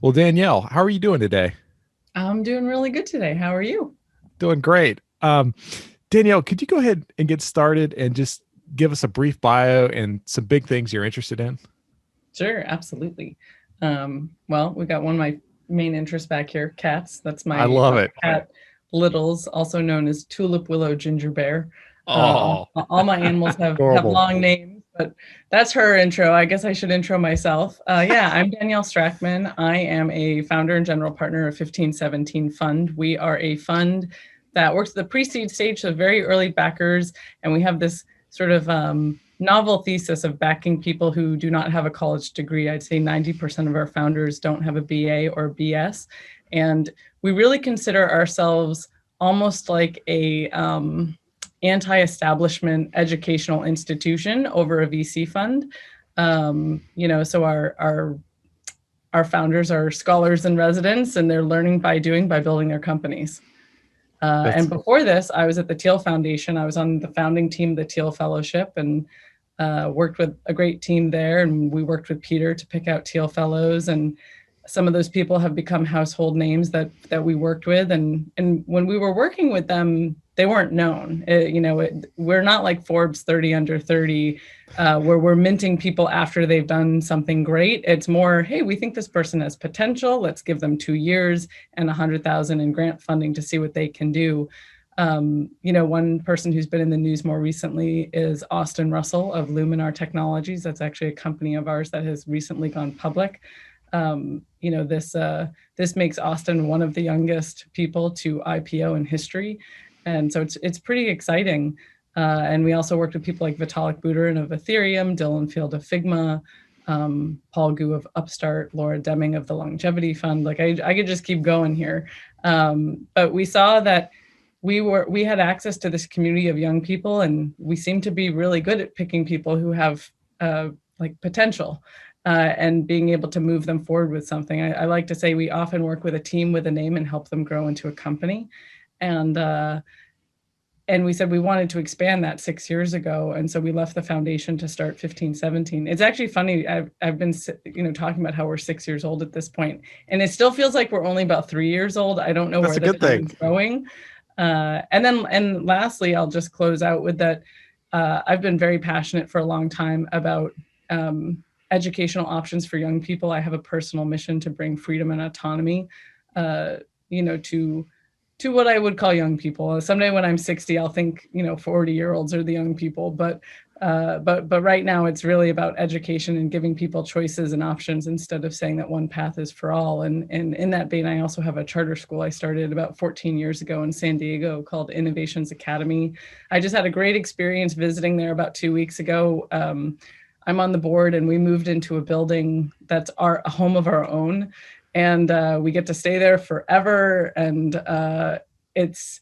Well, Danielle, how are you doing today? I'm doing really good today. How are you? Doing great. Danielle, could you go ahead and get started and just give us a brief bio and some big things you're interested in? Sure, absolutely. Well, we got one of my main interests back here, cats. That's I my love it. cat, Littles, also known as Tulip Willow Ginger Bear. Oh, All my animals have adorable. long names, but that's her intro. I guess I should intro myself. Yeah, I'm Danielle Strachman. I am a founder and general partner of 1517 Fund. We are a fund that works at the pre-seed stage, so very early backers, and we have this sort of novel thesis of backing people who do not have a college degree. I'd say 90% of our founders don't have a BA or BS. And we really consider ourselves almost like a anti-establishment educational institution over a VC fund. So our founders are scholars in residence, and they're learning by doing by building their companies. And That's before this, I was at the Teal Foundation. I was on the founding team of the Teal Fellowship, and worked with a great team there. And we worked with Peter to pick out Teal Fellows. And some of those people have become household names that we worked with. And when we were working with them, they weren't known. We're not like Forbes 30 under 30, where we're minting people after they've done something great. It's more, hey, we think this person has potential. Let's give them 2 years and 100,000 in grant funding to see what they can do. One person who's been in the news more recently is Austin Russell of Luminar Technologies. That's actually a company of ours that has recently gone public. This makes Austin one of the youngest people to IPO in history, and so it's pretty exciting. And we also worked with people like Vitalik Buterin of Ethereum, Dylan Field of Figma, Paul Gu of Upstart, Laura Deming of the Longevity Fund. Like I could just keep going here, but we saw that we had access to this community of young people, and we seem to be really good at picking people who have like potential, and being able to move them forward with something. I like to say we often work with a team with a name and help them grow into a company. And uh, and we said we wanted to expand that 6 years ago, and so we left the foundation to start 1517. It's actually funny. I've been talking about how we're 6 years old at this point, and it still feels like we're only about 3 years old. I don't know that's where a the good thing. time is going. And lastly, I'll just close out with that. I've been very passionate for a long time about educational options for young people. I have a personal mission to bring freedom and autonomy, uh, to what I would call young people. Someday when I'm 60, I'll think 40-year-olds are the young people, but right now it's really about education and giving people choices and options instead of saying that one path is for all. And in that vein, I also have a charter school I started about 14 years ago in San Diego called Innovations Academy. I just had a great experience visiting there about 2 weeks ago. I'm on the board, and we moved into a building that's a home of our own, and we get to stay there forever. And it's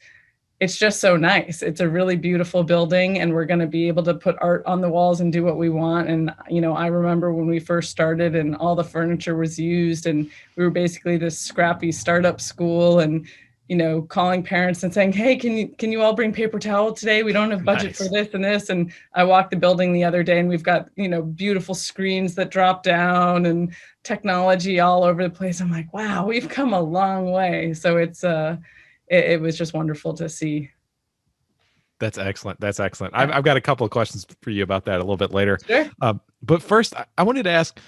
it's just so nice. It's a really beautiful building, and we're going to be able to put art on the walls and do what we want. And I remember when we first started, and all the furniture was used, and we were basically this scrappy startup school. And calling parents and saying, hey, can you all bring paper towel today? We don't have budget for Nice. this and this. And I walked the building the other day, and we've got beautiful screens that drop down and technology all over the place. I'm like, wow, we've come a long way. So it was just wonderful to see. That's excellent. That's excellent. I've, Yeah. I've got a couple of questions for you about that a little bit later. Sure. But first, I wanted to ask,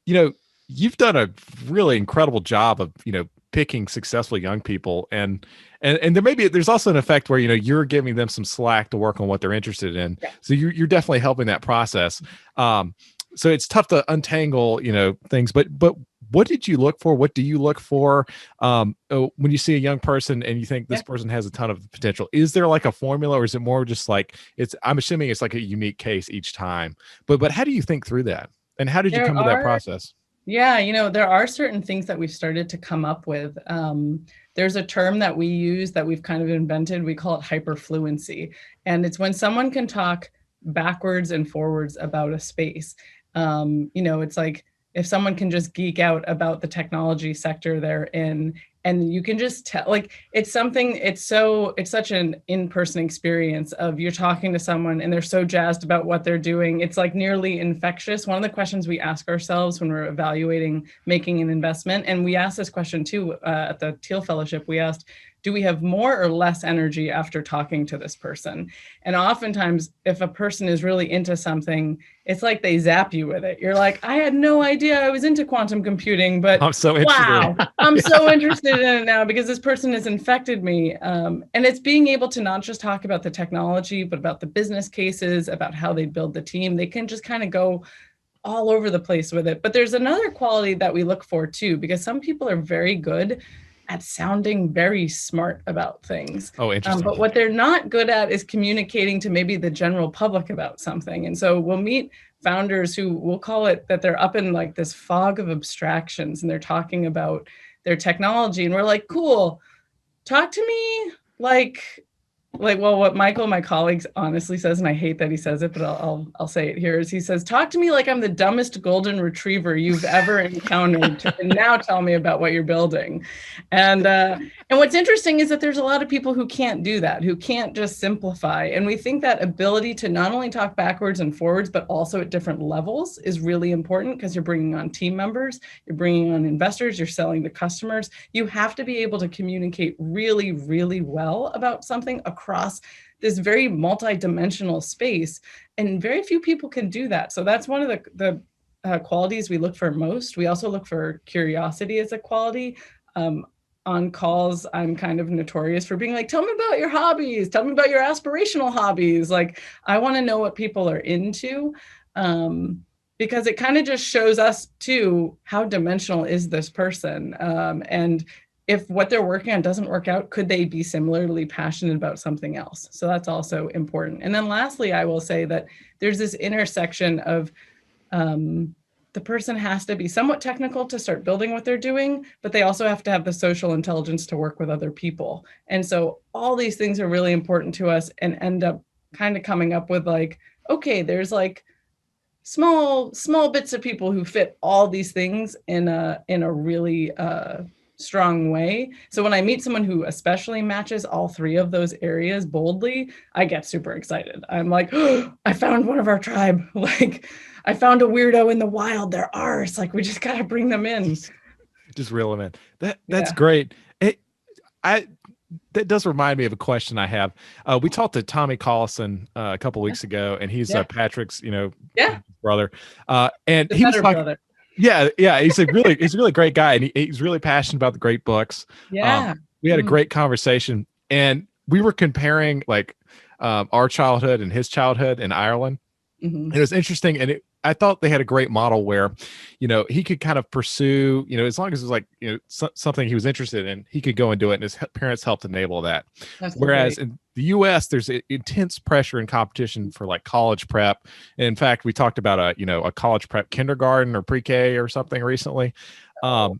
you know, you've done a really incredible job of, picking successful young people, and there's also an effect where you're giving them some slack to work on what they're interested in. Yeah. So you're definitely helping that process. So it's tough to untangle things, but what did you look for? What do you look for when you see a young person and you think this Yeah. person has a ton of potential? Is there like a formula, or is it more just like I'm assuming it's like a unique case each time? But how do you think through that? And how did you There come to that are process? Yeah, there are certain things that we've started to come up with. There's a term that we use that we've kind of invented. We call it hyperfluency. And it's when someone can talk backwards and forwards about a space. It's like if someone can just geek out about the technology sector they're in and you can just tell, like, it's such an in-person experience of you're talking to someone and they're so jazzed about what they're doing. It's like nearly infectious. One of the questions we ask ourselves when we're evaluating making an investment, and we asked this question too at the Teal Fellowship, we asked, do we have more or less energy after talking to this person? And oftentimes, if a person is really into something, it's like they zap you with it. You're like, I had no idea I was into quantum computing, but I'm so interested in wow, I'm so interested in it now because this person has infected me. And it's being able to not just talk about the technology, but about the business cases, about how they build the team. They can just kind of go all over the place with it. But there's another quality that we look for too, because some people are very good at sounding very smart about things. Oh, interesting. But what they're not good at is communicating to maybe the general public about something. And so we'll meet founders who, we'll call it that they're up in like this fog of abstractions and they're talking about their technology. And we're like, cool, talk to me like, well, what Michael, my colleague, honestly says, and I hate that he says it, but I'll say it here, is he says, talk to me like I'm the dumbest golden retriever you've ever encountered, and now tell me about what you're building. And what's interesting is that there's a lot of people who can't do that, who can't just simplify. And we think that ability to not only talk backwards and forwards, but also at different levels is really important, because you're bringing on team members, you're bringing on investors, you're selling to customers. You have to be able to communicate really, really well about something across this very multi-dimensional space. And very few people can do that. So that's one of the qualities we look for most. We also look for curiosity as a quality. On calls, I'm kind of notorious for being like, tell me about your hobbies, tell me about your aspirational hobbies. Like, I want to know what people are into, because it kind of just shows us too, how dimensional is this person? And if what they're working on doesn't work out, could they be similarly passionate about something else? So that's also important. And then lastly, I will say that there's this intersection of the person has to be somewhat technical to start building what they're doing, but they also have to have the social intelligence to work with other people. And so all these things are really important to us, and end up kind of coming up with like, okay, there's like small bits of people who fit all these things in a really strong way. So when I meet someone who especially matches all three of those areas boldly, I get super excited. I'm like, oh, I found one of our tribe. Like, I found a weirdo in the wild. They're ours. Like, we just got to bring them in. Just reel them in. That's Yeah. great. I that does remind me of a question I have. We talked to Tommy Collison a couple weeks ago, and he's Yeah. Patrick's, Yeah. brother. And The he was better talking. brother. Yeah. He's a really great guy, and he's really passionate about the great books. Yeah. We had a great conversation, and we were comparing like our childhood and his childhood in Ireland. Mm-hmm. It was interesting, and I thought they had a great model where, he could kind of pursue, as long as it was like, something he was interested in, he could go and do it, and his parents helped enable that. That's Whereas great. in the U.S., there's intense pressure and competition for like college prep. And in fact, we talked about a college prep kindergarten or pre-K or something recently. Do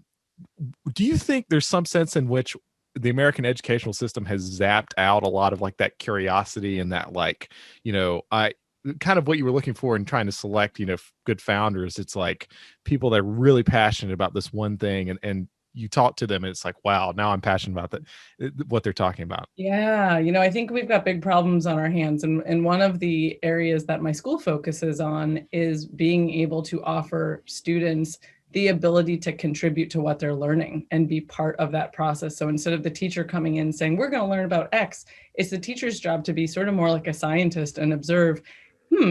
you think there's some sense in which the American educational system has zapped out a lot of like that curiosity and that like, I kind of what you were looking for in trying to select, good founders? It's like people that are really passionate about this one thing, and you talk to them and it's like, wow, now I'm passionate about what they're talking about. Yeah, I think we've got big problems on our hands. And one of the areas that my school focuses on is being able to offer students the ability to contribute to what they're learning and be part of that process. So instead of the teacher coming in saying, we're going to learn about X, it's the teacher's job to be sort of more like a scientist and observe,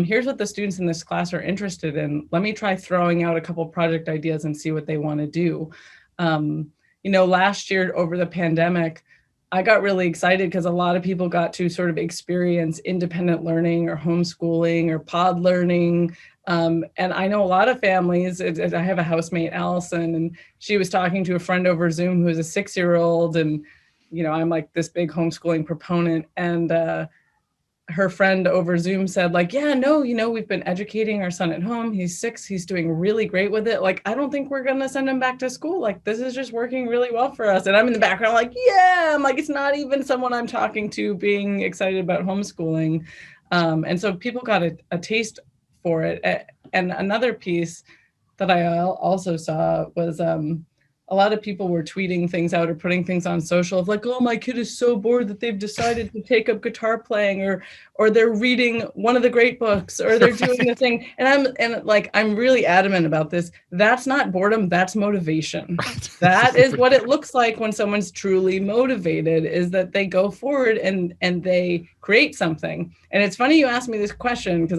here's what the students in this class are interested in. Let me try throwing out a couple project ideas and see what they want to do. Last year over the pandemic, I got really excited because a lot of people got to sort of experience independent learning or homeschooling or pod learning. And I know a lot of families. I have a housemate, Allison, and she was talking to a friend over Zoom who is a 6-year-old. And, I'm like this big homeschooling proponent. And her friend over Zoom said like, yeah, no, we've been educating our son at home. He's 6. He's doing really great with it. Like, I don't think we're going to send him back to school. Like, this is just working really well for us. And I'm in the background like, yeah, I'm like, it's not even someone I'm talking to being excited about homeschooling. And so people got a taste for it. And another piece that I also saw was a lot of people were tweeting things out or putting things on social of like, oh, my kid is so bored that they've decided to take up guitar playing, or they're reading one of the great books, or they're doing the thing. I'm really adamant about this. That's not boredom, that's motivation. Right. That is what it looks like when someone's truly motivated, is that they go forward and they create something. And it's funny you asked me this question, because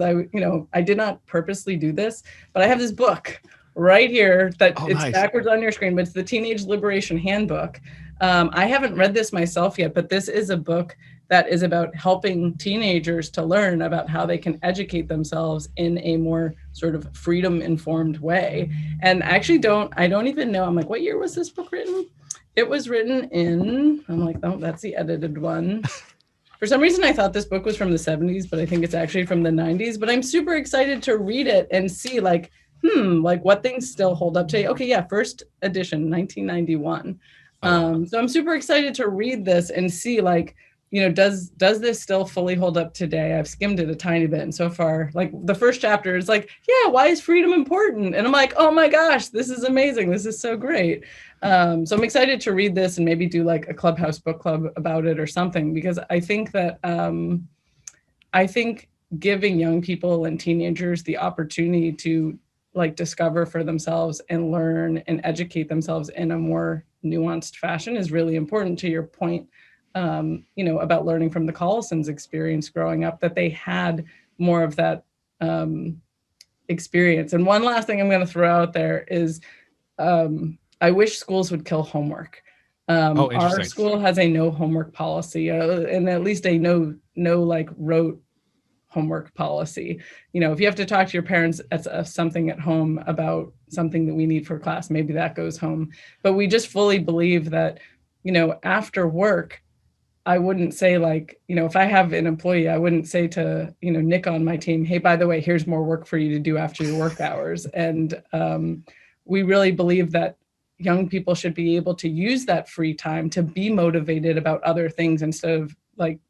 I did not purposely do this, but I have this book right here that it's nice. backwards on your screen, but it's the Teenage Liberation Handbook. I haven't read this myself yet, but this is a book that is about helping teenagers to learn about how they can educate themselves in a more sort of freedom informed way. And I actually I don't even know, I'm like, what year was this book written? It was written in, I'm like, oh, that's the edited one. For some reason, I thought this book was from the 70s, but I think it's actually from the 90s. But I'm super excited to read it and see like what things still hold up today. Okay, yeah, first edition, 1991. So I'm super excited to read this and see like, does this still fully hold up today? I've skimmed it a tiny bit, and so far, like the first chapter is like, yeah, why is freedom important? And I'm like, oh my gosh, this is amazing. This is so great. So I'm excited to read this and maybe do like a Clubhouse book club about it or something, because I think that I think giving young people and teenagers the opportunity to like discover for themselves and learn and educate themselves in a more nuanced fashion is really important, to your point, about learning from the Collisons experience growing up, that they had more of that experience. And one last thing I'm going to throw out there is I wish schools would kill homework. Our school has a no homework policy, and at least a no like rote homework policy. If you have to talk to your parents at something at home about something that we need for class, maybe that goes home. But we just fully believe that, after work, I wouldn't say like, if I have an employee, I wouldn't say to, Nick on my team, hey, by the way, here's more work for you to do after your work hours. And we really believe that young people should be able to use that free time to be motivated about other things instead of like,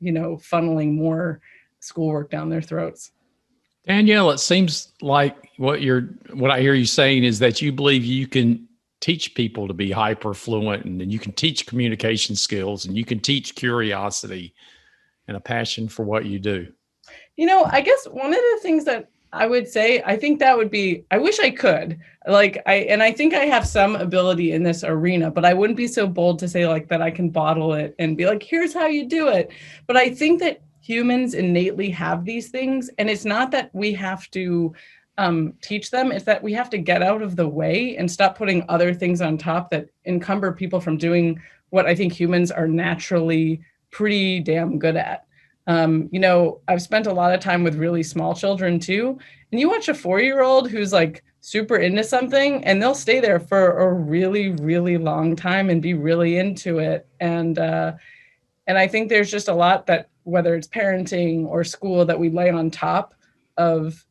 funneling more schoolwork down their throats. Danielle, it seems like what I hear you saying is that you believe you can teach people to be hyper fluent, and then you can teach communication skills, and you can teach curiosity and a passion for what you do. I guess one of the things that I would say, I think that would be, I wish I could, I think I have some ability in this arena, but I wouldn't be so bold to say like that I can bottle it and be like, here's how you do it. But I think that humans innately have these things, and it's not that we have to teach them, it's that we have to get out of the way and stop putting other things on top that encumber people from doing what I think humans are naturally pretty damn good at. I've spent a lot of time with really small children too, and you watch a 4-year-old who's like super into something, and they'll stay there for a really, really long time and be really into it. And I think there's just a lot that, whether it's parenting or school, that we lay on top of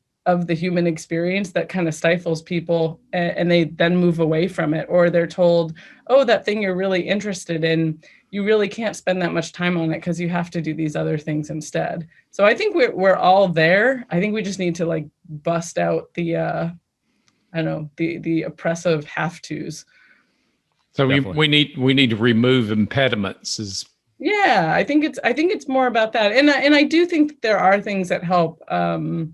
the human experience that kind of stifles people, and they then move away from it, or they're told, oh, that thing you're really interested in, you really can't spend that much time on it because you have to do these other things instead. So I think we're all there. I think we just need to like bust out the the oppressive have tos. So we need to remove impediments. Yeah, I think it's more about that, and I do think that there are things that help. I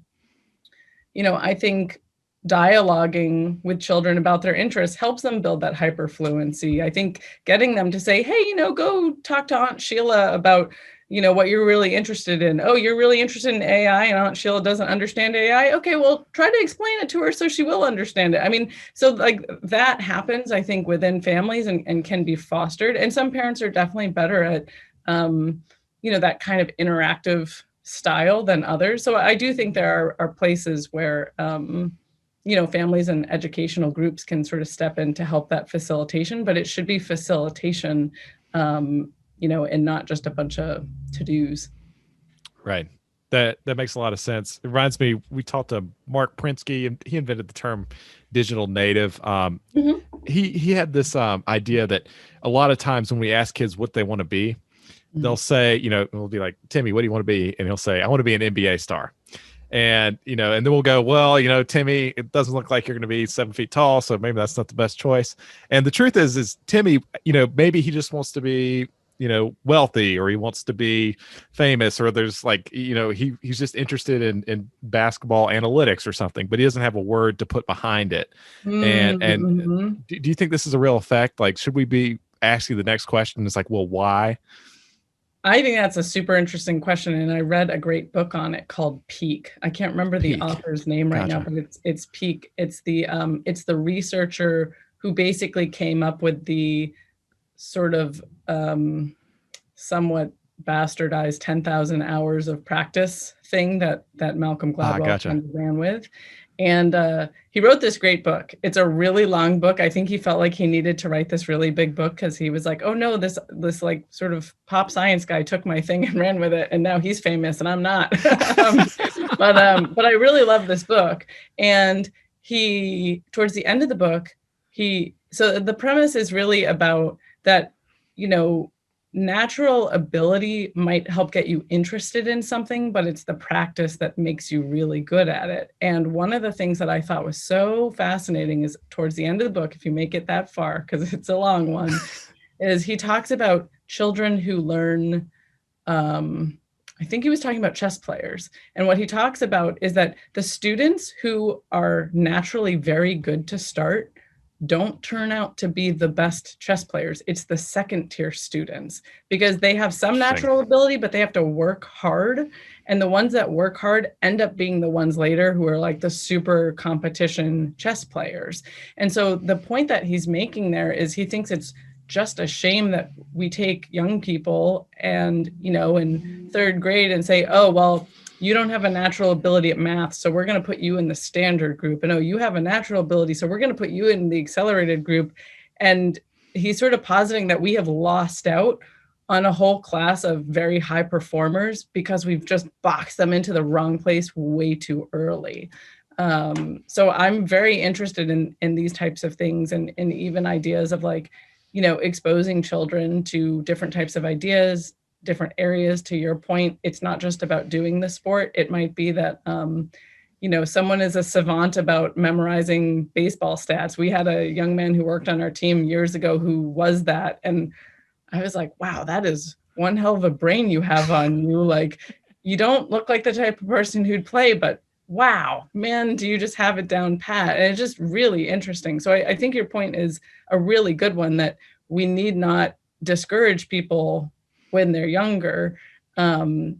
think dialoguing with children about their interests helps them build that hyperfluency. I think getting them to say, hey, go talk to Aunt Sheila about, what you're really interested in. Oh, you're really interested in AI, and Aunt Sheila doesn't understand AI. Okay, well, try to explain it to her so she will understand it. I mean, so like that happens, I think, within families and can be fostered. And some parents are definitely better at, that kind of interactive style than others. So I do think there are places where, families and educational groups can sort of step in to help that facilitation, but it should be facilitation, and not just a bunch of to-dos. Right. That makes a lot of sense. It reminds me, we talked to Mark Prinsky, and he invented the term digital native. He had this idea that a lot of times when we ask kids what they want to be, they'll say, we'll be like, Timmy, what do you want to be? And he'll say, I want to be an NBA star. And, and then we'll go, well, Timmy, it doesn't look like you're going to be 7 feet tall, so maybe that's not the best choice. And the truth is Timmy, maybe he just wants to be, wealthy, or he wants to be famous, or there's like, he's just interested in basketball analytics or something, but he doesn't have a word to put behind it. And Mm-hmm. do you think this is a real effect? Like, should we be asking the next question? It's like, well, why? I think that's a super interesting question, and I read a great book on it called Peak. I can't remember the Peak. author's name right now, Gotcha. but it's Peak. It's the researcher who basically came up with the sort of somewhat bastardized 10,000 hours of practice thing that Malcolm Gladwell Gotcha. kind of ran with. And he wrote this great book. It's a really long book. I think he felt like he needed to write this really big book because he was like, oh no, this like sort of pop science guy took my thing and ran with it, and now he's famous and I'm not. But I really love this book. And he, towards the end of the book, so the premise is really about that, natural ability might help get you interested in something, but it's the practice that makes you really good at it. And one of the things that I thought was so fascinating is towards the end of the book, if you make it that far, because it's a long one, is he talks about children who learn, I think he was talking about chess players. And what he talks about is that the students who are naturally very good to start don't turn out to be the best chess players. It's the second tier students, because they have some natural ability, but they have to work hard. And the ones that work hard end up being the ones later who are like the super competition chess players. And so the point that he's making there is he thinks it's just a shame that we take young people and, in third grade and say, oh, well, you don't have a natural ability at math, so we're going to put you in the standard group. And oh, you have a natural ability, so we're going to put you in the accelerated group. And he's sort of positing that we have lost out on a whole class of very high performers because we've just boxed them into the wrong place way too early. So I'm very interested in these types of things, and even ideas of like, exposing children to different types of ideas, different areas. To your point, it's not just about doing the sport. It might be that, someone is a savant about memorizing baseball stats. We had a young man who worked on our team years ago who was that. And I was like, wow, that is one hell of a brain you have on you. Like, you don't look like the type of person who'd play, but wow, man, do you just have it down pat? And it's just really interesting. So I think your point is a really good one, that we need not discourage people when they're younger.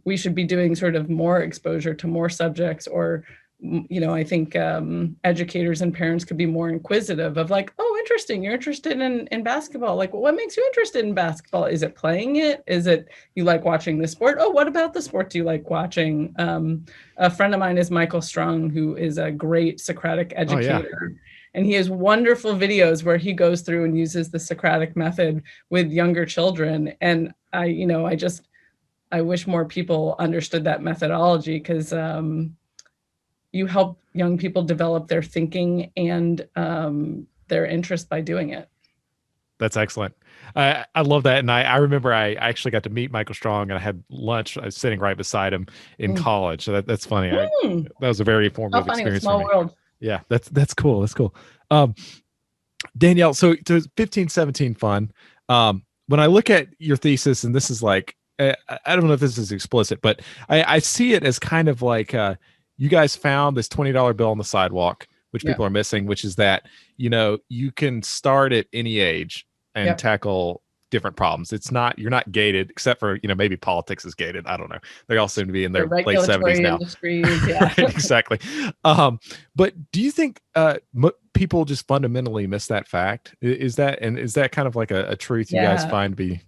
We should be doing sort of more exposure to more subjects, or, I think educators and parents could be more inquisitive of like, oh, interesting, you're interested in basketball. Like, what makes you interested in basketball? Is it playing it? Is it you like watching the sport? Oh, what about the sport do you like watching? A friend of mine is Michael Strong, who is a great Socratic educator. Oh, yeah. And he has wonderful videos where he goes through and uses the Socratic method with younger children. And I wish more people understood that methodology, because you help young people develop their thinking and their interest by doing it. That's excellent. I love that. And I remember I actually got to meet Michael Strong, and I had lunch. I was sitting right beside him in college. So that's funny. That was a very informative experience. Small world. Yeah, that's cool. That's cool. Danielle, so to 15, 17 fun. When I look at your thesis, and this is like, I don't know if this is explicit, but I see it as kind of like you guys found this $20 bill on the sidewalk, which people are missing, which is that, you can start at any age and tackle different problems. It's not, you're not gated, except for, maybe politics is gated. I don't know. They all seem to be in their late 70s now. Right, exactly. But do you think people just fundamentally miss that fact? Is that kind of like a truth you guys find to be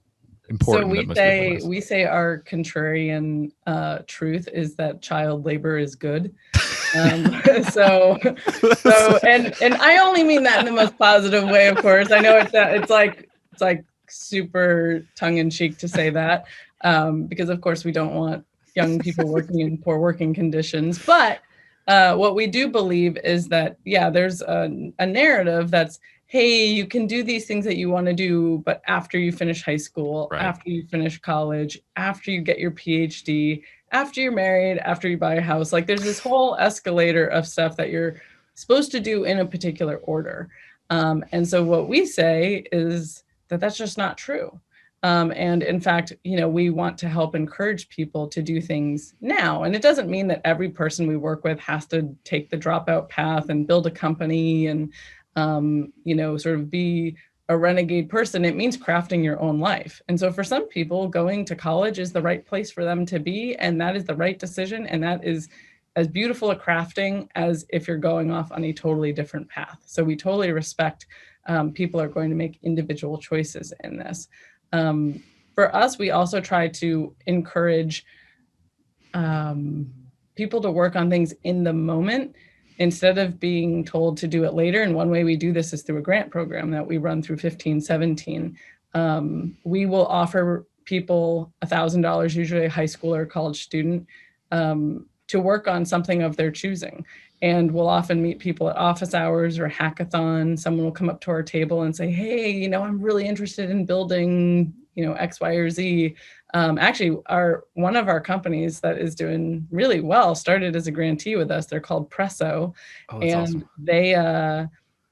important? So we say our contrarian truth is that child labor is good. So and I only mean that in the most positive way, of course. I know it's like super tongue-in-cheek to say that, because of course we don't want young people working in poor working conditions. But what we do believe is that, there's a narrative that's, hey, you can do these things that you want to do, but after you finish high school, after you finish college, after you get your PhD, after you're married, after you buy a house. Like there's this whole escalator of stuff that you're supposed to do in a particular order. And so what we say is that that's just not true. And in fact, we want to help encourage people to do things now. And it doesn't mean that every person we work with has to take the dropout path and build a company and, sort of be a renegade person. It means crafting your own life. And so for some people, going to college is the right place for them to be. And that is the right decision. And that is as beautiful a crafting as if you're going off on a totally different path. So we totally respect people are going to make individual choices in this. For us, we also try to encourage people to work on things in the moment instead of being told to do it later. And one way we do this is through a grant program that we run through 1517. We will offer people $1,000, usually a high school or college student, to work on something of their choosing. And we'll often meet people at office hours or hackathon. Someone will come up to our table and say, hey, I'm really interested in building, X, Y, or Z. Actually, one of our companies that is doing really well started as a grantee with us. They're called Presso. Oh, that's and awesome.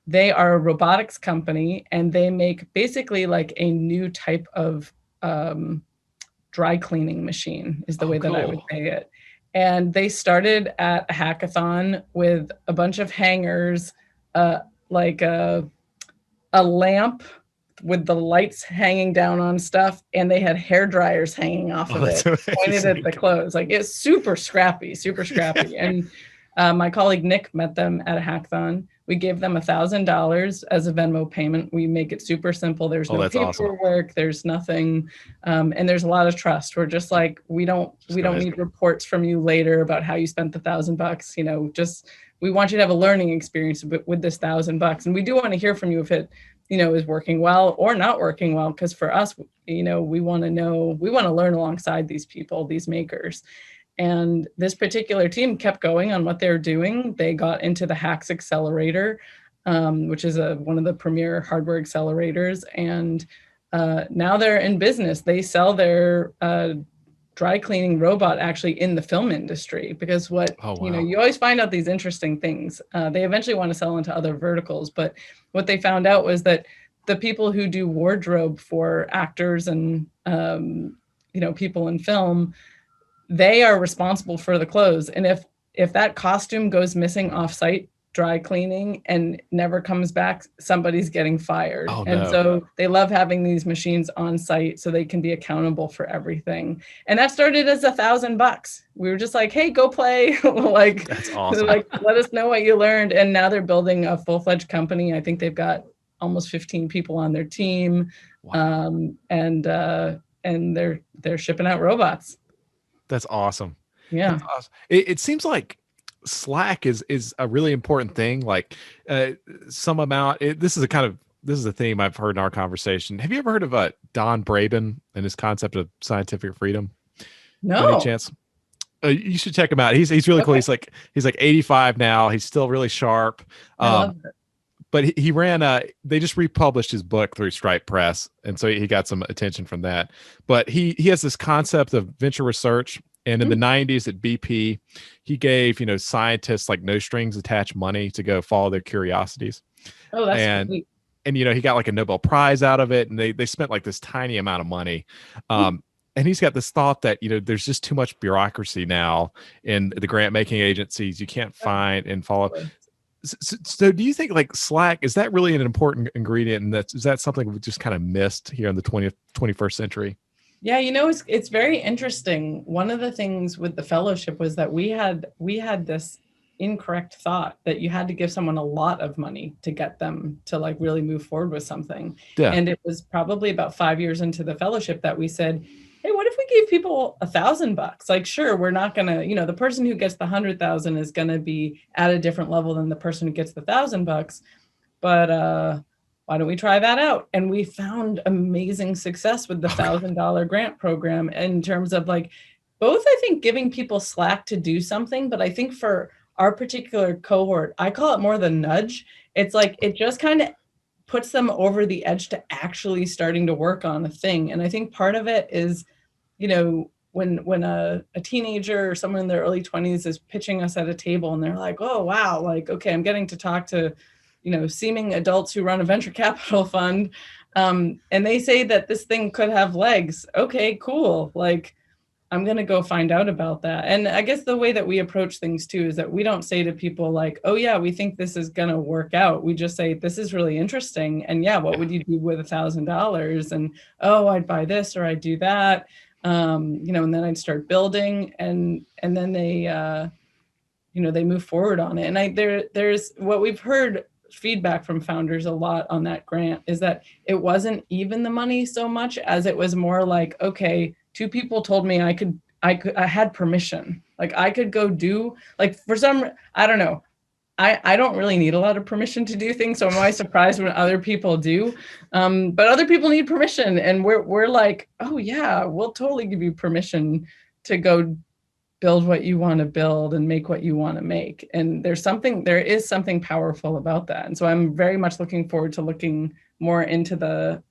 they are a robotics company, and they make basically like a new type of dry cleaning machine is the way that I would Cool. say it. And they started at a hackathon with a bunch of hangers, like a lamp with the lights hanging down on stuff, and they had hair dryers hanging off of That's it, pointed amazing. at the clothes. Like it's super scrappy, super scrappy. And my colleague Nick met them at a hackathon. We gave them $1,000 as a Venmo payment. We make it super simple. There's no That's awesome. paperwork. There's nothing, and there's a lot of trust. We're just like, we don't need reports from you later about how you spent the $1,000. Just we want you to have a learning experience with this $1,000, and we do want to hear from you if it is working well or not working well. Because for us, we want to know, we want to learn alongside these people, these makers. And this particular team kept going on what they're doing. They got into the Hacks Accelerator, which is one of the premier hardware accelerators. And now they're in business. They sell their dry cleaning robot actually in the film industry, because you always find out these interesting things. They eventually want to sell into other verticals, but what they found out was that the people who do wardrobe for actors and people in film, they are responsible for the clothes. And if that costume goes missing off-site dry cleaning and never comes back, somebody's getting fired. So they love having these machines on site so they can be accountable for everything. And that started as $1,000. We were just like, hey, go play. That's awesome. Let us know what you learned. And now they're building a full-fledged company. I think they've got almost 15 people on their team. Wow. And they're shipping out robots. That's awesome. Yeah. That's awesome. It seems like Slack is a really important thing. Like some amount. This is a theme I've heard in our conversation. Have you ever heard of Don Braben and his concept of scientific freedom? No. Any chance? You should check him out. He's really cool. He's like 85 now. He's still really sharp. I love it. But he ran they just republished his book through Stripe Press, and so he got some attention from that. But he has this concept of venture research, and in the 90s at BP, he gave scientists like no strings attached money to go follow their curiosities. Oh, that's sweet. And he got like a Nobel Prize out of it, and they spent like this tiny amount of money. And he's got this thought that there's just too much bureaucracy now in the grant making agencies. You can't find and follow. So do you think like Slack, is that really an important ingredient? And is that something we just kind of missed here in the 21st century? Yeah, it's very interesting. One of the things with the fellowship was that we had this incorrect thought that you had to give someone a lot of money to get them to like really move forward with something. Yeah. And it was probably about 5 years into the fellowship that we said, hey, what if we gave people $1,000? Like, sure, we're not going to, the person who gets the 100,000 is going to be at a different level than the person who gets the $1,000. But why don't we try that out? And we found amazing success with the $1,000 grant program in terms of like, both, I think, giving people slack to do something. But I think for our particular cohort, I call it more the nudge. It's like, it just kind of puts them over the edge to actually starting to work on a thing. And I think part of it is, when a teenager or someone in their early 20s is pitching us at a table and they're like, oh, wow, like, okay, I'm getting to talk to, seeming adults who run a venture capital fund. And they say that this thing could have legs. Okay, cool. Like, I'm going to go find out about that. And I guess the way that we approach things too is that we don't say to people like, oh yeah, we think this is going to work out. We just say, this is really interesting. And yeah, what would you do with $1,000? And, oh, I'd buy this or I'd do that. And then I'd start building and then they, they move forward on it. And there's what we've heard feedback from founders a lot on that grant is that it wasn't even the money so much as it was more like, okay, two people told me I had permission. Like I could go do, like for some, I don't know. I don't really need a lot of permission to do things. So I'm always surprised when other people do. But other people need permission. And we're like, oh yeah, we'll totally give you permission to go build what you want to build and make what you want to make. And there is something powerful about that. And so I'm very much looking forward to looking more into the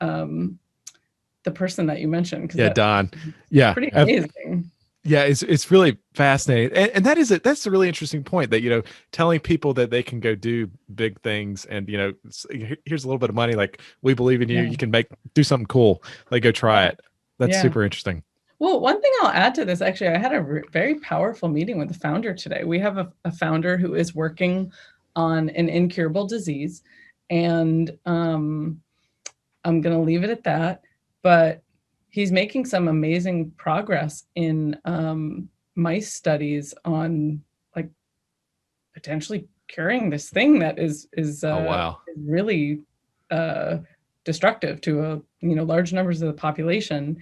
person that you mentioned. Yeah, Don. Yeah. Pretty amazing. Yeah, it's really fascinating. And that's a really interesting point that, telling people that they can go do big things and, here's a little bit of money, like we believe in you, you can do something cool. Like go try it. That's super interesting. Well, one thing I'll add to this, actually, I had a very powerful meeting with the founder today. We have a founder who is working on an incurable disease, and I'm going to leave it at that. But he's making some amazing progress in mice studies on like potentially curing this thing that is oh, wow. really destructive to large numbers of the population.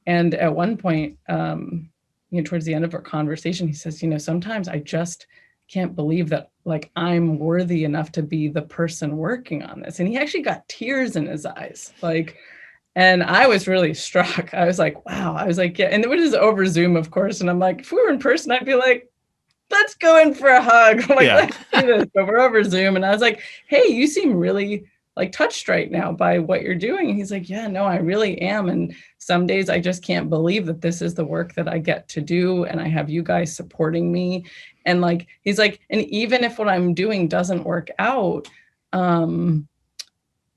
And at one point, towards the end of our conversation, he says, sometimes I just can't believe that like I'm worthy enough to be the person working on this. And he actually got tears in his eyes, like. And I was really struck. I was like, wow. I was like, yeah. And it was over Zoom, of course. And I'm like, if we were in person, I'd be like, let's go in for a hug. Like, let's do this. But we're over Zoom. And I was like, hey, you seem really like touched right now by what you're doing. And he's like, yeah, no, I really am. And some days I just can't believe that this is the work that I get to do. And I have you guys supporting me. And like, he's like, and even if what I'm doing doesn't work out,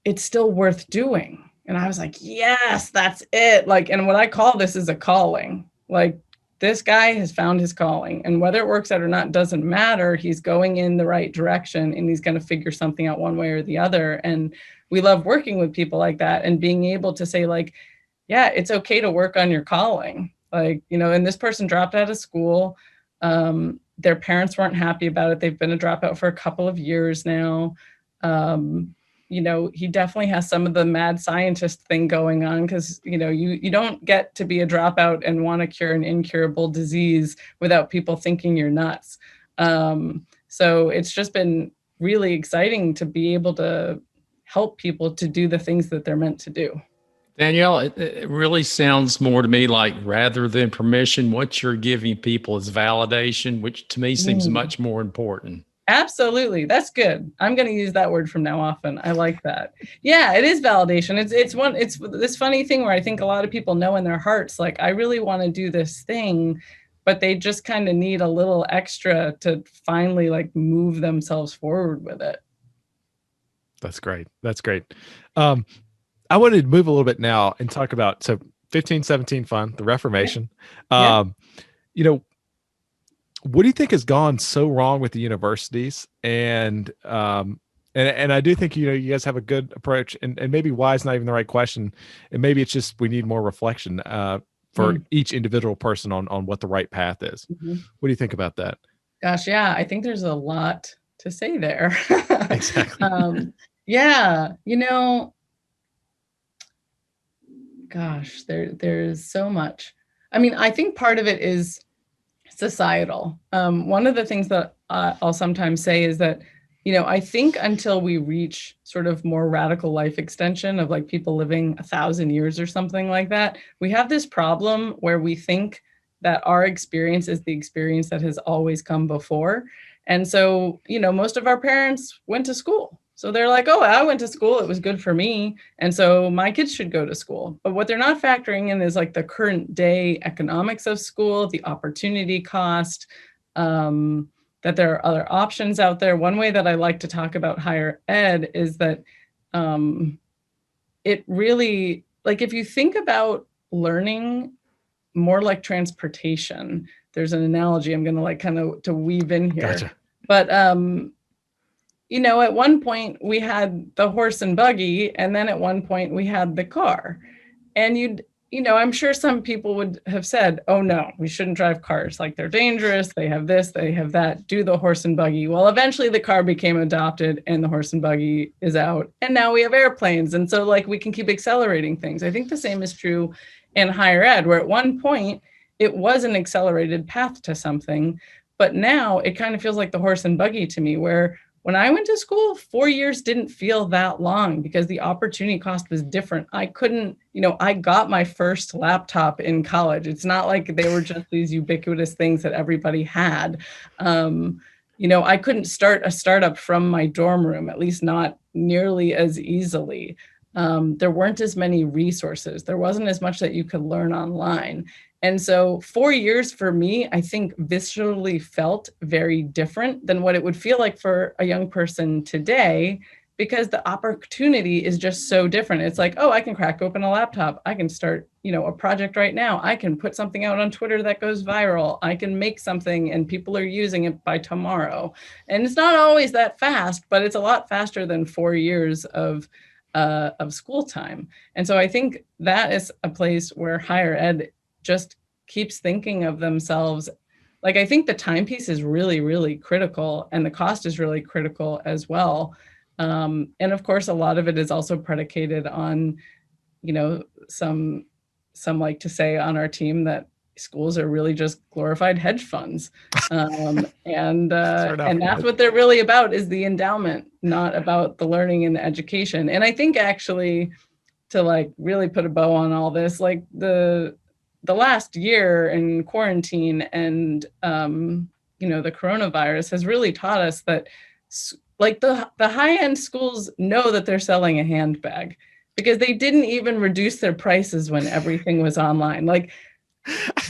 it's still worth doing. And I was like, yes, that's it. Like, and what I call this is a calling. Like this guy has found his calling, and whether it works out or not doesn't matter. He's going in the right direction and he's going to figure something out one way or the other. And we love working with people like that and being able to say like, yeah, it's okay to work on your calling. Like, and this person dropped out of school. Their parents weren't happy about it. They've been a dropout for a couple of years now. He definitely has some of the mad scientist thing going on because, you don't get to be a dropout and want to cure an incurable disease without people thinking you're nuts. So it's just been really exciting to be able to help people to do the things that they're meant to do. Danielle, it really sounds more to me like rather than permission, what you're giving people is validation, which to me seems much more important. Absolutely. That's good. I'm going to use that word from now often. I like that. Yeah, it is validation. It's this funny thing where I think a lot of people know in their hearts, like, I really want to do this thing, but they just kind of need a little extra to finally like move themselves forward with it. That's great. That's great. I wanted to move a little bit now and talk about, 1517 fund, the Reformation. Yeah. What do you think has gone so wrong with the universities? And I do think, you guys have a good approach, and maybe why is not even the right question. And maybe it's just, we need more reflection for each individual person on what the right path is. Mm-hmm. What do you think about that? Gosh, yeah, I think there's a lot to say there. Exactly. Yeah, gosh, there's so much. I mean, I think part of it is societal. One of the things that I'll sometimes say is that, I think until we reach sort of more radical life extension of like people living 1,000 years or something like that, we have this problem where we think that our experience is the experience that has always come before. And so, most of our parents went to school. So they're like, oh, I went to school, it was good for me, and so my kids should go to school. But what they're not factoring in is like the current day economics of school, the opportunity cost, that there are other options out there. One way that I like to talk about higher ed is that it really, like if you think about learning more like transportation, there's an analogy I'm going to like kind of to weave in here. Gotcha. But you know, at one point we had the horse and buggy, and then at one point we had the car. And you know, I'm sure some people would have said, oh no, we shouldn't drive cars. Like they're dangerous. They have this, they have that, do the horse and buggy. Well, eventually the car became adopted and the horse and buggy is out. And now we have airplanes. And so like we can keep accelerating things. I think the same is true in higher ed, where at one point it was an accelerated path to something, but now it kind of feels like the horse and buggy to me, where when I went to school, 4 years didn't feel that long because the opportunity cost was different. I couldn't, you know, I got my first laptop in college. It's not like they were just these ubiquitous things that everybody had. You know, I couldn't start a startup from my dorm room, at least not nearly as easily. There weren't as many resources. There wasn't as much that you could learn online. And so 4 years for me, I think viscerally felt very different than what it would feel like for a young person today, because the opportunity is just so different. It's like, oh, I can crack open a laptop. I can start, you know, a project right now. I can put something out on Twitter that goes viral. I can make something and people are using it by tomorrow. And it's not always that fast, but it's a lot faster than 4 years of school time. And so I think that is a place where higher ed just keeps thinking of themselves. Like, I think the timepiece is really, really critical, and the cost is really critical as well. And of course, a lot of it is also predicated on, you know, some like to say on our team that schools are really just glorified hedge funds. And that's what they're really about, is the endowment, not about the learning and the education. And I think actually, to like really put a bow on all this, like the last year in quarantine and, you know, the coronavirus has really taught us that like the high-end schools know that they're selling a handbag, because they didn't even reduce their prices when everything was online. Like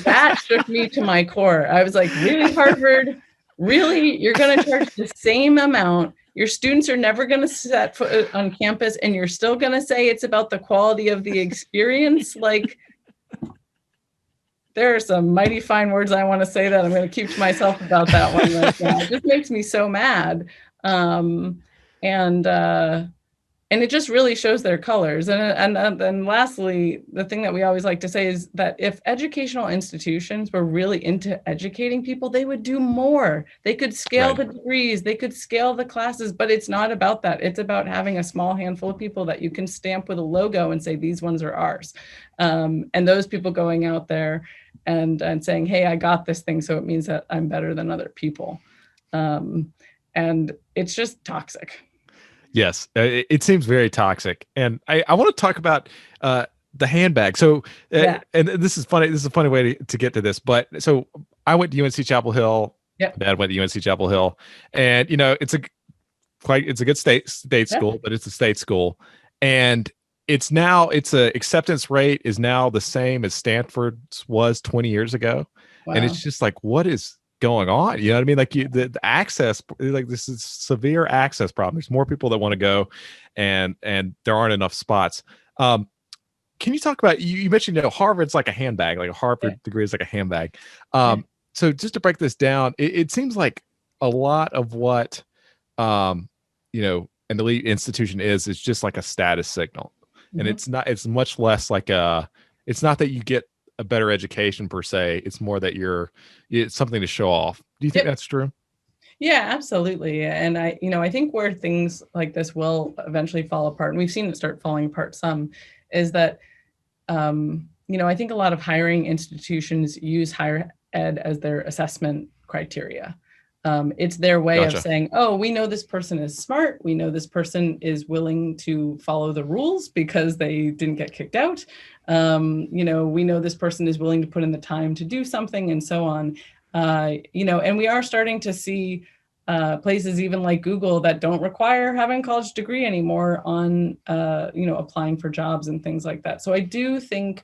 that shook me to my core. I was like, really, Harvard? Really? You're going to charge the same amount? Your students are never going to set foot on campus, and you're still going to say it's about the quality of the experience? Like, there are some mighty fine words I want to say that I'm going to keep to myself about that one right now. It just makes me so mad. And it just really shows their colors. And then lastly, the thing that we always like to say is that if educational institutions were really into educating people, they would do more. They could scale the degrees, they could scale the classes, but it's not about that. It's about having a small handful of people that you can stamp with a logo and say, these ones are ours. And those people going out there and saying, hey, I got this thing, so it means that I'm better than other people. And it's just toxic. Yes, it seems very toxic. And I want to talk about the handbag. So, and this is funny. This is a funny way to get to this. But so I went to UNC Chapel Hill. Yep. Dad went to UNC Chapel Hill, and you know it's a good state school, but it's a state school, and its acceptance rate is now the same as Stanford's was 20 years ago. Wow. And it's just like, what is going on? You know what I mean? Like the access, like this is severe access problem. There's more people that want to go, and there aren't enough spots. Can you talk about, you mentioned, you know, Harvard's like a handbag, like a Harvard degree is like a handbag. So just to break this down, it seems like a lot of what, you know, an elite institution is just like a status signal. And it's much less like it's not that you get a better education per se. It's more that it's something to show off. Do you think that's true? Yeah, absolutely. And I think where things like this will eventually fall apart, and we've seen it start falling apart some, is that, I think a lot of hiring institutions use higher ed as their assessment criteria. It's their way of saying, oh, we know this person is smart. We know this person is willing to follow the rules because they didn't get kicked out. We know this person is willing to put in the time to do something, and so on. And we are starting to see places even like Google that don't require having a college degree anymore on, applying for jobs and things like that. So I do think,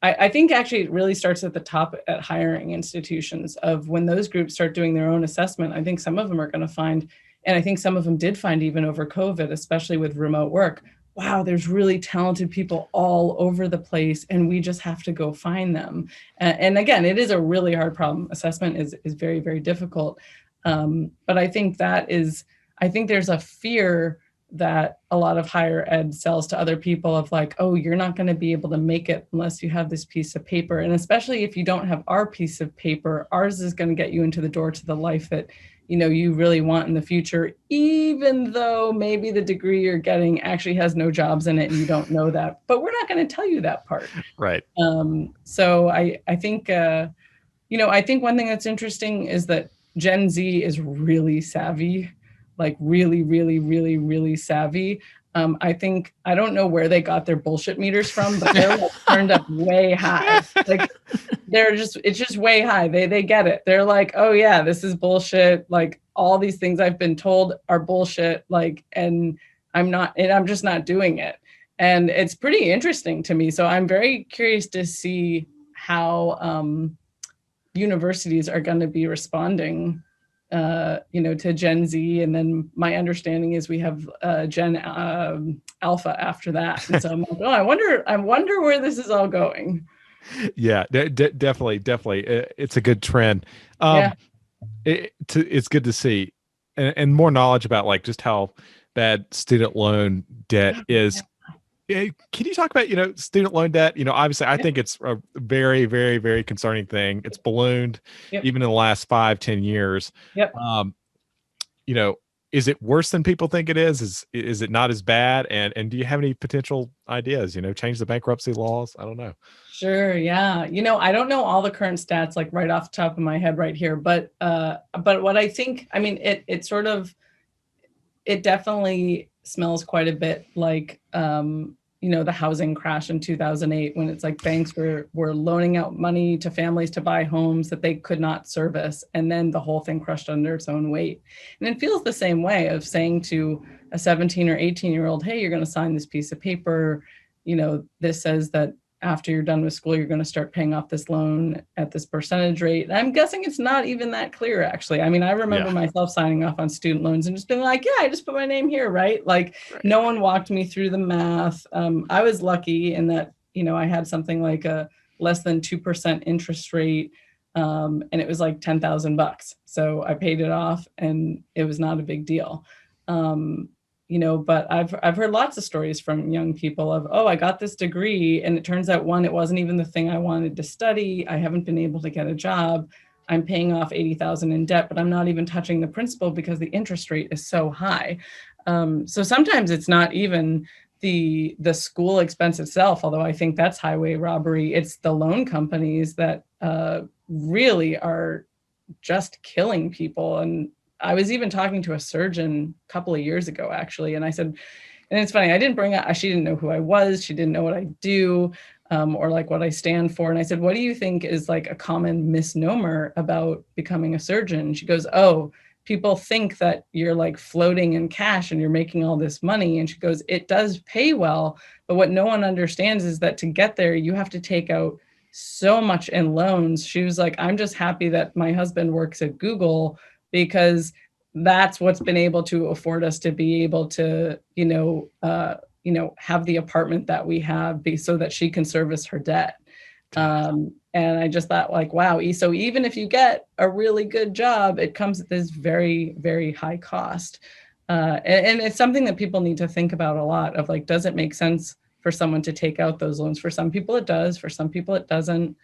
I think actually it really starts at the top at hiring institutions of when those groups start doing their own assessment. I think some of them are going to find, and I think some of them did find even over COVID, especially with remote work, wow, there's really talented people all over the place and we just have to go find them. And again, it is a really hard problem. Assessment is very, very difficult. But I think I think there's a fear that a lot of higher ed sells to other people of like, oh, you're not going to be able to make it unless you have this piece of paper. And especially if you don't have our piece of paper, ours is going to get you into the door to the life that, you really want in the future, even though maybe the degree you're getting actually has no jobs in it and you don't know that, but we're not going to tell you that part. Right. So I think, I think one thing that's interesting is that Gen Z is really savvy, like really, really, really, really savvy. I don't know where they got their bullshit meters from, but they're like turned up way high. Like it's just way high. They get it. They're like, oh yeah, this is bullshit. Like all these things I've been told are bullshit. Like, and I'm just not doing it. And it's pretty interesting to me. So I'm very curious to see how universities are going to be responding to Gen Z. And then my understanding is we have Gen Alpha after that. And so I'm like, oh, I wonder where this is all going. Yeah, definitely. It's a good trend. Yeah. It's good to see and more knowledge about like just how bad student loan debt is. Can you talk about, student loan debt? Obviously I think it's a very, very, very concerning thing. It's ballooned even in the last 5-10 years. Yep. Is it worse than people think it is? Is it not as bad? And do you have any potential ideas, change the bankruptcy laws? I don't know. Sure. Yeah. I don't know all the current stats, like right off the top of my head right here, but what I think, I mean, it definitely smells quite a bit like, the housing crash in 2008, when it's like banks were loaning out money to families to buy homes that they could not service. And then the whole thing crushed under its own weight. And it feels the same way of saying to a 17 or 18-year-old, hey, you're going to sign this piece of paper. This says that after you're done with school, you're going to start paying off this loan at this percentage rate. And I'm guessing it's not even that clear, actually. I mean, I remember myself signing off on student loans and just being like, yeah, I just put my name here, right? Like no one walked me through the math. I was lucky in that, I had something like a less than 2% interest rate. And it was like $10,000. So I paid it off and it was not a big deal. But I've heard lots of stories from young people of, oh, I got this degree and it turns out, one, it wasn't even the thing I wanted to study. I haven't been able to get a job. I'm paying off $80,000 in debt, but I'm not even touching the principal because the interest rate is so high. So sometimes it's not even the school expense itself, although I think that's highway robbery. It's the loan companies that really are just killing people. And I was even talking to a surgeon a couple of years ago, actually. And I said, and it's funny, I didn't bring up, she didn't know who I was. She didn't know what I do or like what I stand for. And I said, what do you think is like a common misnomer about becoming a surgeon? And she goes, oh, people think that you're like floating in cash and you're making all this money. And she goes, it does pay well. But what no one understands is that to get there, you have to take out so much in loans. She was like, I'm just happy that my husband works at Google, because that's what's been able to afford us to be able to, have the apartment that we have so that she can service her debt. And I just thought like, wow. So even if you get a really good job, it comes at this very, very high cost. And it's something that people need to think about a lot of like, does it make sense for someone to take out those loans? For some people it does, for some people it doesn't.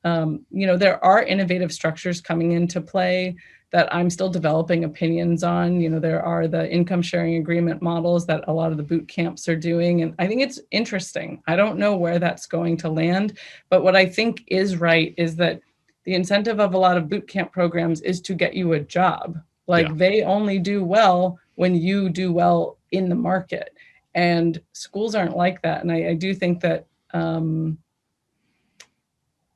There are innovative structures coming into play that I'm still developing opinions on. There are the income sharing agreement models that a lot of the boot camps are doing. And I think it's interesting. I don't know where that's going to land, but what I think is right is that the incentive of a lot of boot camp programs is to get you a job. Like they only do well when you do well in the market. And schools aren't like that. And I do think that,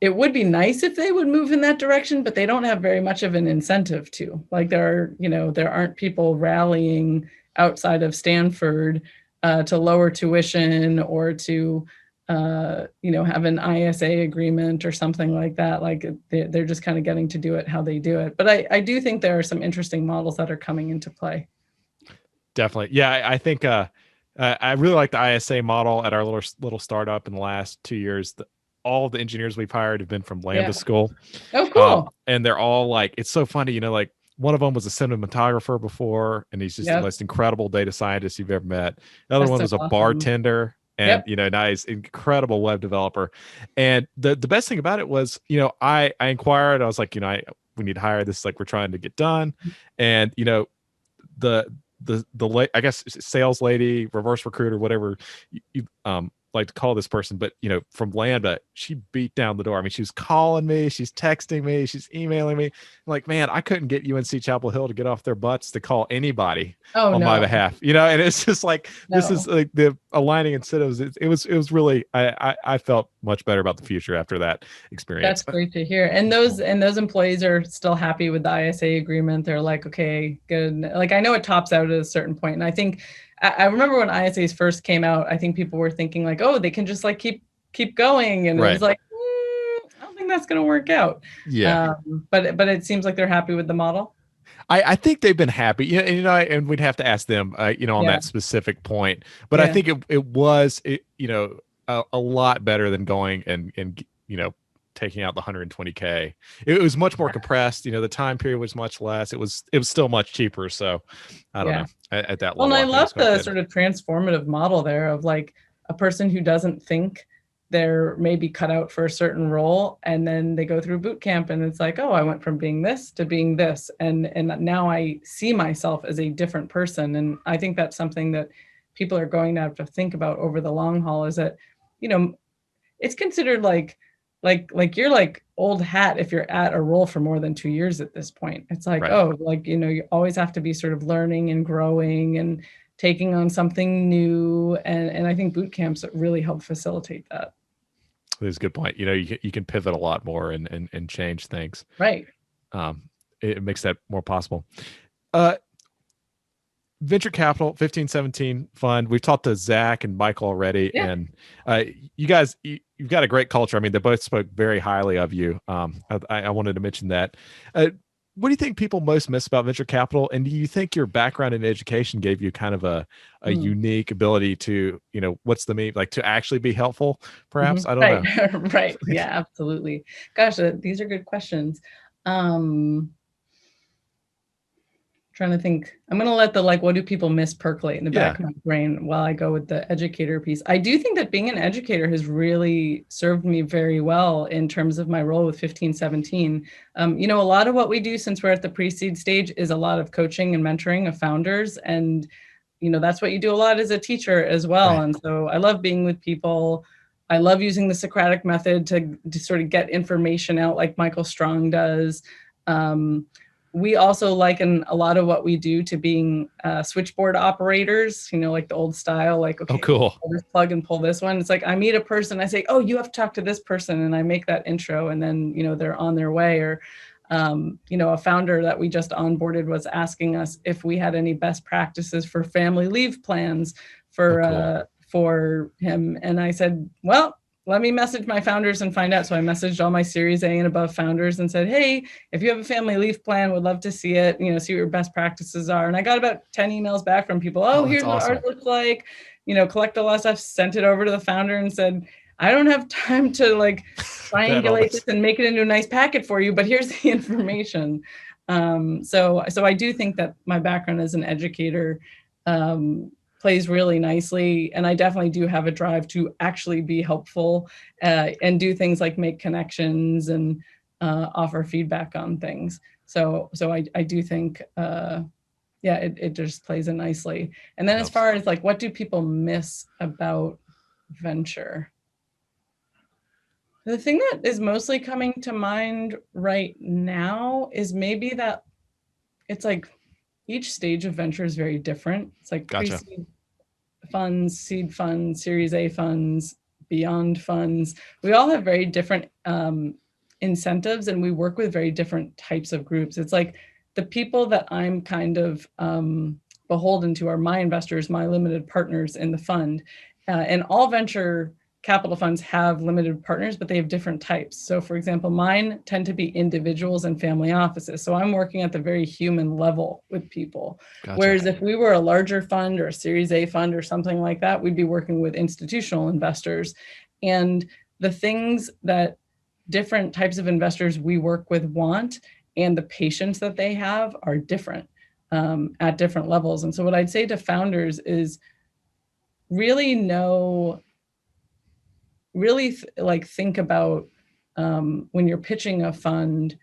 it would be nice if they would move in that direction, but they don't have very much of an incentive to. Like there aren't people rallying outside of Stanford to lower tuition or to have an ISA agreement or something like that. Like they're just kind of getting to do it how they do it. But I do think there are some interesting models that are coming into play. Definitely. Yeah, I think I really like the ISA model at our little startup in the last 2 years. All the engineers we've hired have been from Lambda Yeah. School. Oh, cool. And they're all like, it's so funny, like one of them was a cinematographer before, and he's just the Yep. most incredible data scientist you've ever met. The other That's one so was a awesome. bartender, and Yep. now he's incredible web developer. And the best thing about it was, I inquired, I was like, we need to hire this, like we're trying to get done. And the I guess sales lady, reverse recruiter, whatever you like to call this person, but from Lambda, she beat down the door. I mean, she was calling me, she's texting me, she's emailing me. I'm like, man, I couldn't get UNC Chapel Hill to get off their butts to call anybody on my behalf, and it's just like this is like the aligning incentives. It was really I felt much better about the future after that experience. That's great to hear. And those employees are still happy with the ISA agreement. They're like, okay, good. Like I know it tops out at a certain point, and I think I remember when ISAs first came out, I think people were thinking like, oh, they can just like keep going, and It was like, I don't think that's going to work out. Yeah. But it seems like they're happy with the model. I think they've been happy, and we'd have to ask them, on that specific point. But I think it was a lot better than going and taking out the 120K. It was much more compressed. The time period was much less. It was still much cheaper. So I don't know at that level. Well, and I love the sort of transformative model there of like a person who doesn't think they're maybe cut out for a certain role, and then they go through boot camp and it's like, oh, I went from being this to being this, and now I see myself as a different person. And I think that's something that people are going to have to think about over the long haul, is that it's considered like you're like old hat if you're at a role for more than 2 years at this point. It's like, oh, like, you always have to be sort of learning and growing and taking on something new. And I think boot camps really help facilitate that. That's a good point. You can pivot a lot more and change things. Right. It makes that more possible. Venture capital 1517 fund. We've talked to Zach and Michael already, and you guys, you've got a great culture. I mean, they both spoke very highly of you. I wanted to mention that. What do you think people most miss about venture capital? And do you think your background in education gave you kind of a unique ability to, what's the mean, like to actually be helpful, perhaps? I don't know. Right. Yeah, absolutely. Gosh, these are good questions. Trying to think. I'm going to let the what do people miss percolate in the back of my brain while I go with the educator piece. I do think that being an educator has really served me very well in terms of my role with 1517. A lot of what we do, since we're at the pre-seed stage, is a lot of coaching and mentoring of founders. And, that's what you do a lot as a teacher as well. Right. And so I love being with people. I love using the Socratic method to sort of get information out like Michael Strong does. We also liken a lot of what we do to being switchboard operators, like the old style, like, okay, cool. Pull this plug and pull this one. It's like I meet a person, I say, oh, you have to talk to this person. And I make that intro, and then, they're on their way. Or, a founder that we just onboarded was asking us if we had any best practices for family leave plans for him. And I said, well, let me message my founders and find out. So I messaged all my Series A and above founders and said, hey, if you have a family leave plan, would love to see it, see what your best practices are. And I got about 10 emails back from people. Oh, here's what ours looks like, collect a lot of stuff, sent it over to the founder and said, I don't have time to triangulate this and make it into a nice packet for you, but here's the information. So I do think that my background as an educator, plays really nicely. And I definitely do have a drive to actually be helpful and do things like make connections and offer feedback on things. So I do think, it just plays it nicely. And then as far as what do people miss about venture? The thing that is mostly coming to mind right now is maybe that it's each stage of venture is very different. It's Gotcha. Pre-seed funds, seed funds, Series A funds, beyond funds. We all have very different incentives, and we work with very different types of groups. It's like the people that I'm kind of beholden to are my investors, my limited partners in the fund. And all venture capital funds have limited partners, but they have different types. So for example, mine tend to be individuals and family offices. So I'm working at the very human level with people. Gotcha. Whereas if we were a larger fund or a Series A fund or something like that, we'd be working with institutional investors. And the things that different types of investors we work with want and the patience that they have are different at different levels. And so what I'd say to founders is really think about when you're pitching a fund,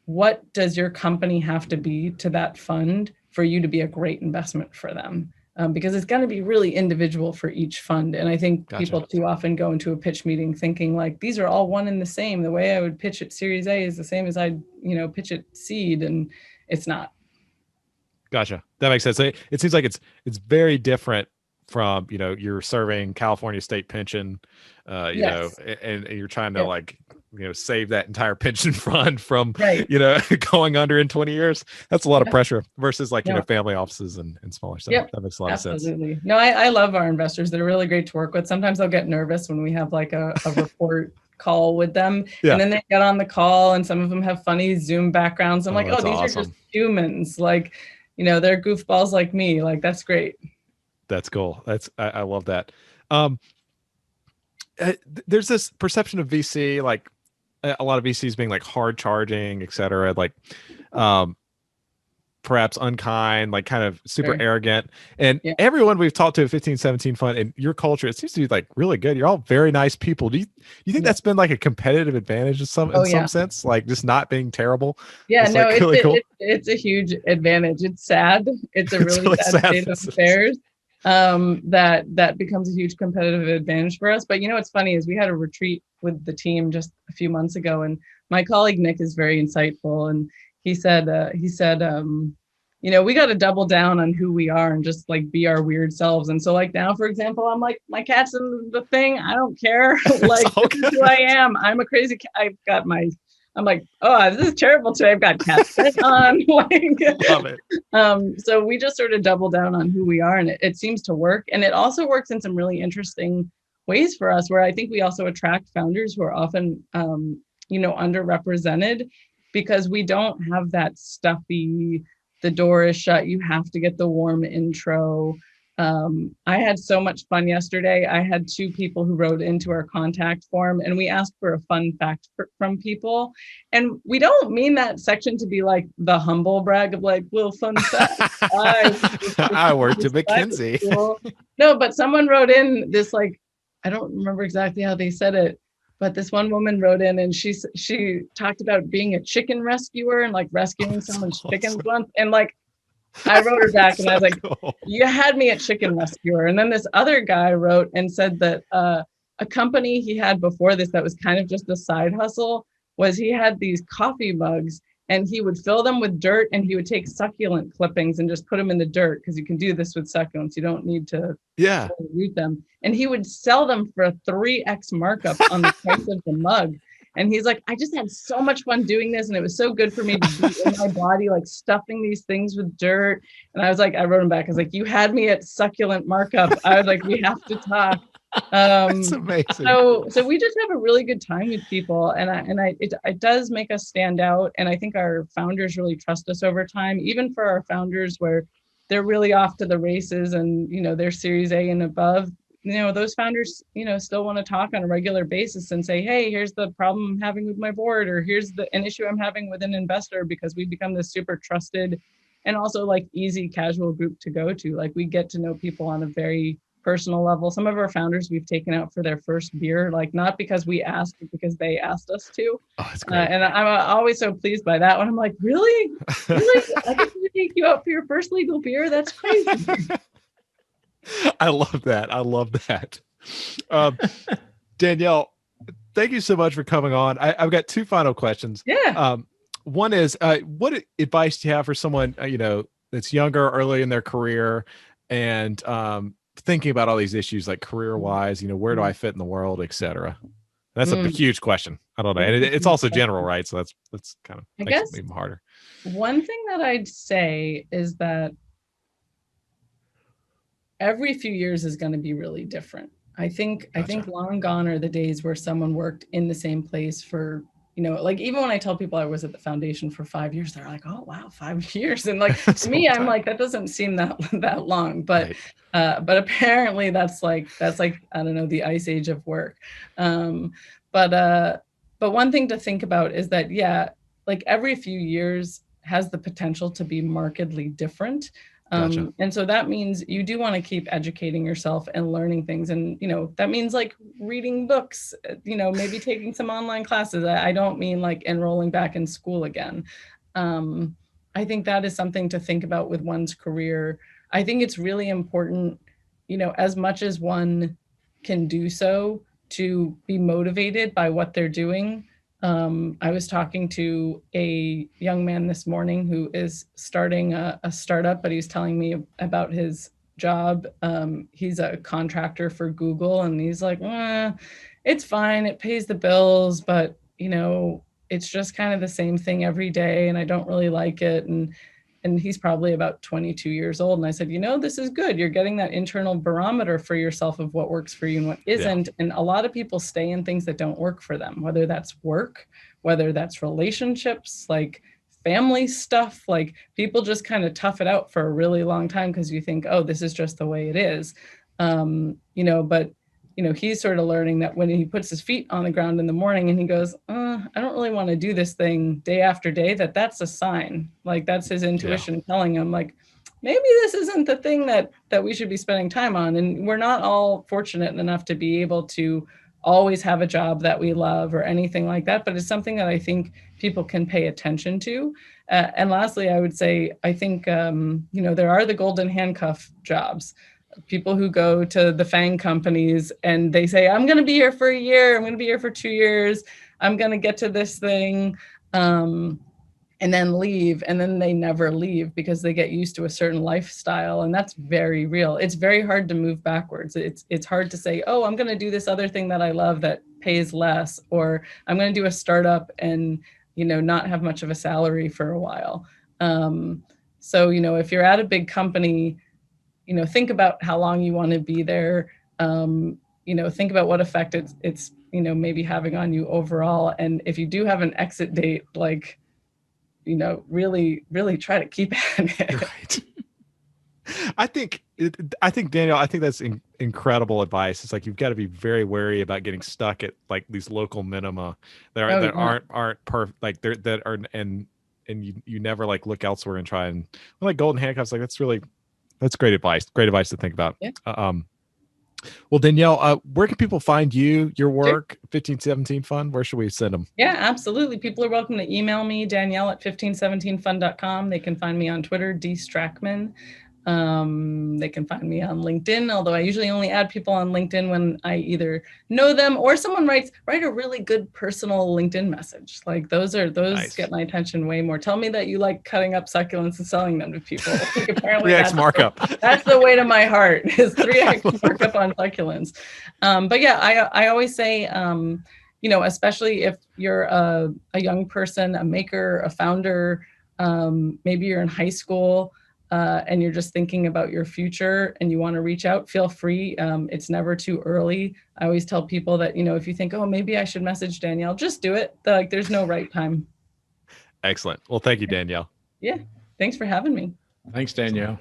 what does your company have to be to that fund for you to be a great investment for them? Because it's going to be really individual for each fund. And I think people too often go into a pitch meeting thinking like, these are all one and the same. The way I would pitch at Series A is the same as I'd, pitch at seed, and it's not. Gotcha. That makes sense. It seems like it's very different from, you're serving California state pension, Yes. and you're trying to like, save that entire pension fund from, Right. going under in 20 years. That's a lot of pressure versus like, family offices and smaller stuff. Yep. That makes a lot of sense. Absolutely. No, I love our investors. They're really great to work with. Sometimes I'll get nervous when we have like a report call with them. Yeah. And then they get on the call and some of them have funny Zoom backgrounds. I'm like, these are just humans. Like, they're goofballs like me. Like, that's great. That's cool. I love that. There's this perception of VC, like a lot of VCs being like hard charging, et cetera, like perhaps unkind, like kind of super arrogant. And everyone we've talked to at 1517 Fund and your culture, it seems to be like really good. You're all very nice people. Do you think that's been like a competitive advantage in some sense, like just not being terrible? Yeah, it's a huge advantage. It's sad. It's a really sad state of affairs. That becomes a huge competitive advantage for us. But what's funny is we had a retreat with the team just a few months ago, and my colleague Nick is very insightful, and he said, we got to double down on who we are and just like be our weird selves. And so like now, for example, I'm like, my cat's in the thing. I don't care. Like this is who I am. I'm a crazy cat. I'm like, oh, this is terrible today. I've got cat spit on. Love it. So we just sort of double down on who we are, and it seems to work. And it also works in some really interesting ways for us, where I think we also attract founders who are often, underrepresented, because we don't have that stuffy, the door is shut, you have to get the warm intro. I had so much fun yesterday. I had 2 people who wrote into our contact form, and we asked for a fun fact from people. And we don't mean that section to be like the humble brag of like, well, fun fact. I worked at McKinsey. No, but someone wrote in this, like, I don't remember exactly how they said it, but this one woman wrote in and she talked about being a chicken rescuer and like rescuing someone's chickens once. And like, I wrote her back and I was like, you had me at chicken rescuer. And then this other guy wrote and said that a company he had before this that was kind of just a side hustle was he had these coffee mugs and he would fill them with dirt and he would take succulent clippings and just put them in the dirt, because you can do this with succulents. You don't need to root them. And he would sell them for a 3x markup on the price of the mug. And he's like, I just had so much fun doing this. And it was so good for me to be in my body, like stuffing these things with dirt. And I was like, I wrote him back. I was like, you had me at succulent markup. I was like, we have to talk. That's amazing. So we just have a really good time with people. And it does make us stand out. And I think our founders really trust us over time, even for our founders where they're really off to the races and, they're Series A and above. Those founders, still want to talk on a regular basis and say, hey, here's the problem I'm having with my board, or here's an issue I'm having with an investor, because we become this super trusted and also like easy casual group to go to. Like we get to know people on a very personal level. Some of our founders we've taken out for their first beer, like not because we asked, but because they asked us to. Oh, that's great. And I'm always so pleased by that one. I'm like, really? I get to take you out for your first legal beer? That's crazy. I love that. Danielle, thank you so much for coming on. I've got 2 final questions. Yeah. One is, what advice do you have for someone, that's younger, early in their career, and thinking about all these issues like career wise, where do I fit in the world, et cetera? That's a huge question. I don't know. And it's also general, right? So that's kind of makes it even harder. One thing that I'd say is that every few years is going to be really different. I think long gone are the days where someone worked in the same place for, like even when I tell people I was at the foundation for 5 years, they're like, "Oh wow, 5 years." And like to me, I'm like, that doesn't seem that long. But but apparently that's like I don't know, the ice age of work. But one thing to think about is that like every few years has the potential to be markedly different. And so that means you do want to keep educating yourself and learning things. And, that means like reading books, maybe taking some online classes. I don't mean like enrolling back in school again. I think that is something to think about with one's career. I think it's really important, as much as one can do so, to be motivated by what they're doing. I was talking to a young man this morning who is starting a startup, but he's telling me about his job. He's a contractor for Google, and he's like, it's fine. It pays the bills, but it's just kind of the same thing every day, and I don't really like it. And he's probably about 22 years old. And I said, this is good. You're getting that internal barometer for yourself of what works for you and what isn't. And a lot of people stay in things that don't work for them, whether that's work, whether that's relationships, like family stuff. Like people just kind of tough it out for a really long time because you think, oh, this is just the way it is. But he's sort of learning that when he puts his feet on the ground in the morning and he goes, I don't really want to do this thing day after day, that's a sign. Like that's his intuition telling him like, maybe this isn't the thing that we should be spending time on. And we're not all fortunate enough to be able to always have a job that we love or anything like that. But it's something that I think people can pay attention to. And lastly, I would say, I think, there are the golden handcuff jobs. People who go to the FANG companies and they say, I'm going to be here for a year. I'm going to be here for 2 years. I'm going to get to this thing and then leave. And then they never leave because they get used to a certain lifestyle. And that's very real. It's very hard to move backwards. It's hard to say, oh, I'm going to do this other thing that I love that pays less, or I'm going to do a startup and, not have much of a salary for a while. So, if you're at a big company, think about how long you want to be there. Think about what effect it's maybe having on you overall. And if you do have an exit date, like, really, really try to keep at it. Right. I think Danielle, I think that's incredible advice. It's like, you've got to be very wary about getting stuck at like these local minima that aren't perfect, like that are, and you never like look elsewhere and try and like golden handcuffs. Like that's great advice. Great advice to think about. Yeah. Well, Danielle, where can people find you, your work, 1517 Fund? Where should we send them? Yeah, absolutely. People are welcome to email me, Danielle at 1517fund.com. They can find me on Twitter, Strachman. They can find me on LinkedIn, although I usually only add people on LinkedIn when I either know them or someone write a really good personal LinkedIn message. Like those nice. Get my attention way more. Tell me that you like cutting up succulents and selling them to people. Like apparently 3x markup. That's the way to my heart, is 3x markup on succulents. But yeah, I always say, especially if you're a young person, a maker, a founder, maybe you're in high school, and you're just thinking about your future and you want to reach out, feel free. It's never too early. I always tell people that, if you think, oh, maybe I should message Danielle, just do it. Like there's no right time. Excellent. Well, thank you, Danielle. Yeah. Thanks for having me. Thanks, Danielle.